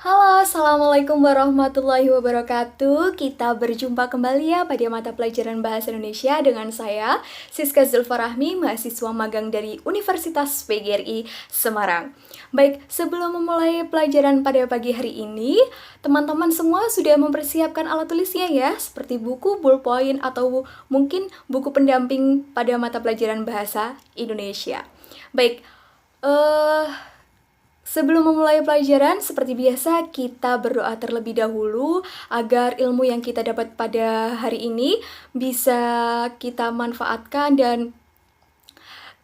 Halo, Assalamualaikum warahmatullahi wabarakatuh. Kita berjumpa kembali ya pada mata pelajaran Bahasa Indonesia dengan saya, Siska Zulfarahmi, mahasiswa magang dari Universitas PGRI Semarang. Baik, sebelum memulai pelajaran pada pagi hari ini, teman-teman semua sudah mempersiapkan alat tulisnya ya, seperti buku, ballpoint, atau mungkin buku pendamping pada mata pelajaran Bahasa Indonesia. Baik, sebelum memulai pelajaran, seperti biasa kita berdoa terlebih dahulu agar ilmu yang kita dapat pada hari ini bisa kita manfaatkan dan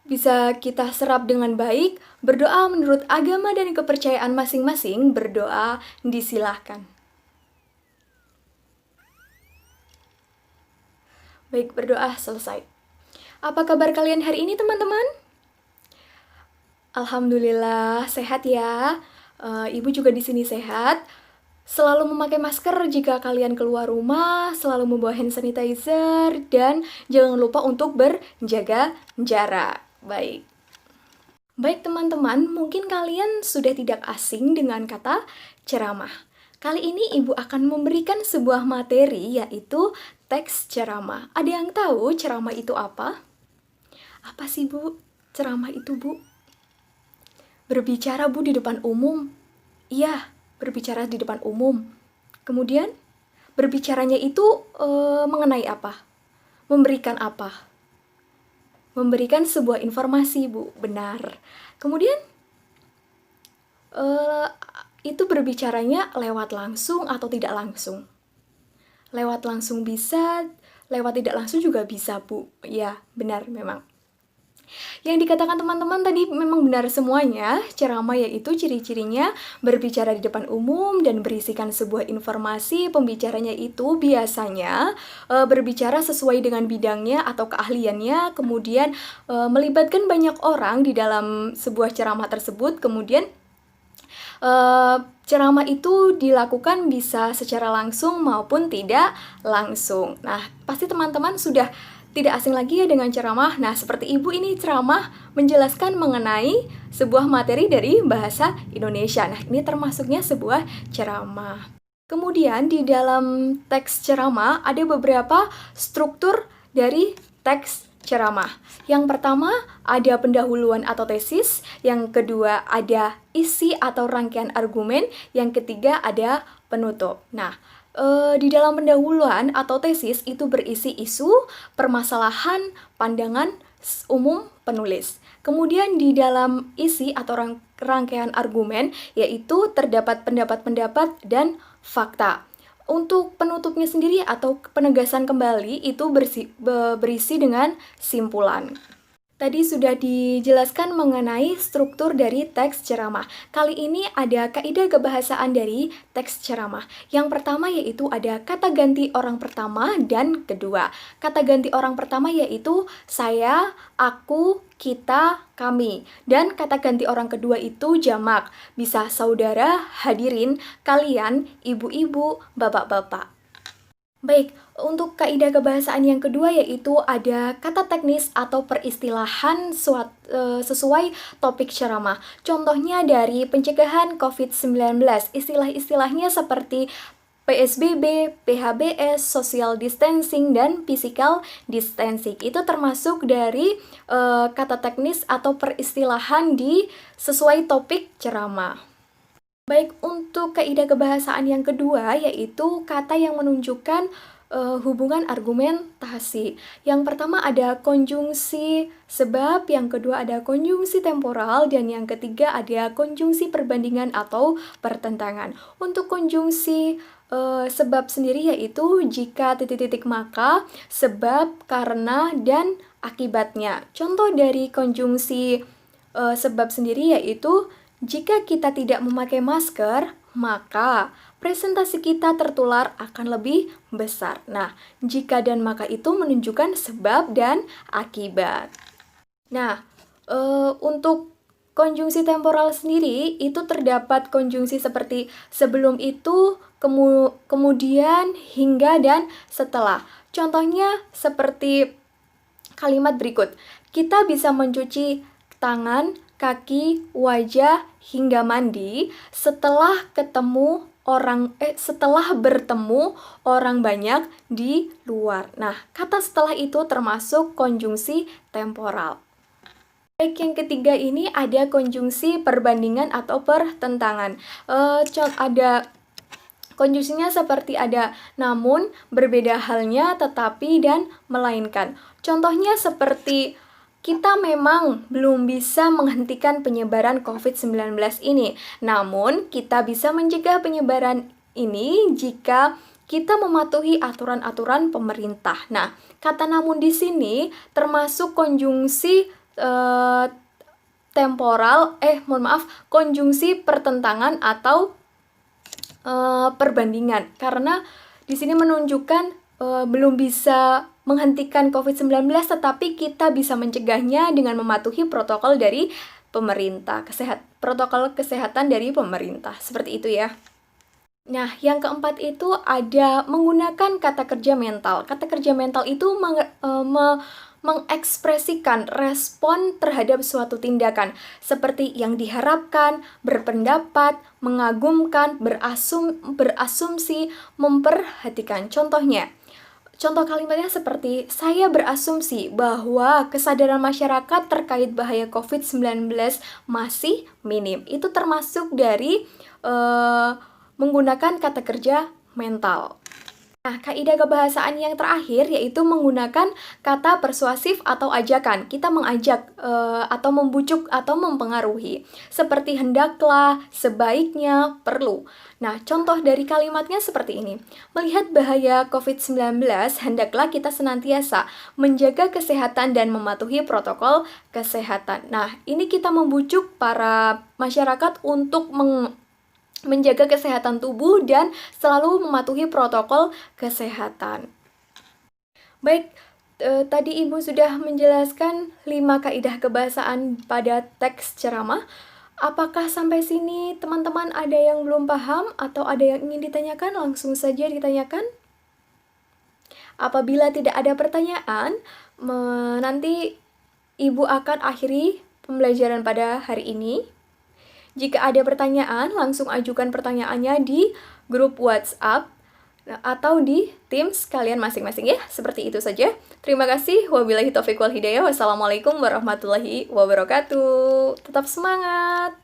bisa kita serap dengan baik. Berdoa menurut agama dan kepercayaan masing-masing, berdoa disilahkan. Baik, berdoa selesai. Apa kabar kalian hari ini, teman-teman? Alhamdulillah sehat ya. Ibu juga di sini sehat. Selalu memakai masker jika kalian keluar rumah, selalu membawa hand sanitizer, dan jangan lupa untuk berjaga jarak. Baik teman-teman, mungkin kalian sudah tidak asing dengan kata ceramah. Kali ini Ibu akan memberikan sebuah materi yaitu teks ceramah. Ada yang tahu ceramah itu apa? Apa sih Bu? Ceramah itu Bu? Berbicara Bu di depan umum. Iya, berbicara di depan umum. Kemudian, berbicaranya itu mengenai apa? Memberikan apa? Memberikan sebuah informasi, Bu. Benar. Kemudian, itu berbicaranya lewat langsung atau tidak langsung? Lewat langsung bisa, lewat tidak langsung juga bisa, Bu. Ya, benar memang. Yang dikatakan teman-teman tadi memang benar semuanya. Ceramah yaitu ciri-cirinya berbicara di depan umum dan berisikan sebuah informasi. Pembicaranya itu biasanya berbicara sesuai dengan bidangnya atau keahliannya, kemudian melibatkan banyak orang di dalam sebuah ceramah tersebut. Kemudian ceramah itu dilakukan bisa secara langsung maupun tidak langsung. Nah, pasti teman-teman sudah tidak asing lagi ya dengan ceramah. Nah, seperti Ibu ini ceramah menjelaskan mengenai sebuah materi dari bahasa Indonesia. Nah, ini termasuknya sebuah ceramah. Kemudian di dalam teks ceramah ada beberapa struktur dari teks ceramah. Yang pertama ada pendahuluan atau tesis, yang kedua ada isi atau rangkaian argumen, yang ketiga ada penutup. Nah, di dalam pendahuluan atau tesis itu berisi isu, permasalahan, pandangan umum penulis. Kemudian di dalam isi atau rangkaian argumen yaitu terdapat pendapat-pendapat dan fakta. Untuk penutupnya sendiri atau penegasan kembali itu berisi dengan simpulan. Tadi sudah dijelaskan mengenai struktur dari teks ceramah. Kali ini ada kaidah kebahasaan dari teks ceramah. Yang pertama yaitu ada kata ganti orang pertama dan kedua. Kata ganti orang pertama yaitu saya, aku, kita, kami. Dan kata ganti orang kedua itu jamak. Bisa saudara, hadirin, kalian, ibu-ibu, bapak-bapak. Baik, untuk kaidah kebahasaan yang kedua yaitu ada kata teknis atau peristilahan sesuai topik ceramah. Contohnya dari pencegahan COVID-19, istilah-istilahnya seperti PSBB, PHBS, social distancing, dan physical distancing. Itu termasuk dari kata teknis atau peristilahan di sesuai topik ceramah. Baik, untuk kaidah kebahasaan yang kedua yaitu kata yang menunjukkan hubungan argumentasi. Yang pertama ada konjungsi sebab, yang kedua ada konjungsi temporal, dan yang ketiga ada konjungsi perbandingan atau pertentangan. Untuk konjungsi sebab sendiri yaitu jika titik-titik maka, sebab, karena, dan akibatnya. Contoh dari konjungsi sebab sendiri yaitu jika kita tidak memakai masker, maka presentasi kita tertular akan lebih besar. Nah, jika dan maka itu menunjukkan sebab dan akibat. Nah, untuk konjungsi temporal sendiri itu terdapat konjungsi seperti sebelum itu, kemudian, hingga, dan setelah. Contohnya seperti kalimat berikut. Kita bisa mencuci tangan kaki, wajah, hingga mandi setelah setelah bertemu orang banyak di luar. Nah, kata setelah itu termasuk konjungsi temporal. Baik, yang ketiga ini ada konjungsi perbandingan atau pertentangan. Ada konjungsinya seperti ada namun, berbeda halnya, tetapi, dan melainkan. Contohnya seperti kita memang belum bisa menghentikan penyebaran COVID-19 ini, namun kita bisa mencegah penyebaran ini jika kita mematuhi aturan-aturan pemerintah. Nah, kata namun di sini termasuk konjungsi konjungsi pertentangan atau perbandingan, karena di sini menunjukkan belum bisa menghentikan COVID-19, tetapi kita bisa mencegahnya dengan mematuhi protokol dari pemerintah, protokol kesehatan dari pemerintah, seperti itu ya. Nah, yang keempat itu ada menggunakan kata kerja mental. Kata kerja mental itu mengekspresikan respon terhadap suatu tindakan, seperti yang diharapkan, berpendapat, mengagumkan, berasumsi, memperhatikan. Contoh kalimatnya seperti, saya berasumsi bahwa kesadaran masyarakat terkait bahaya COVID-19 masih minim. Itu termasuk dari menggunakan kata kerja mental. Nah, kaidah kebahasaan yang terakhir yaitu menggunakan kata persuasif atau ajakan. Kita mengajak atau membujuk atau mempengaruhi. Seperti hendaklah, sebaiknya, perlu. Nah, contoh dari kalimatnya seperti ini. Melihat bahaya COVID-19, hendaklah kita senantiasa menjaga kesehatan dan mematuhi protokol kesehatan. Nah, ini kita membujuk para masyarakat untuk menjaga kesehatan tubuh dan selalu mematuhi protokol kesehatan. Baik, tadi Ibu sudah menjelaskan 5 kaidah kebahasaan pada teks ceramah. Apakah sampai sini teman-teman ada yang belum paham atau ada yang ingin ditanyakan? Langsung saja ditanyakan. Apabila tidak ada pertanyaan, nanti Ibu akan akhiri pembelajaran pada hari ini. Jika ada pertanyaan, langsung ajukan pertanyaannya di grup WhatsApp atau di Teams kalian masing-masing ya. Seperti itu saja. Terima kasih. Wabillahi taufiq wal hidayah. Wassalamualaikum warahmatullahi wabarakatuh. Tetap semangat.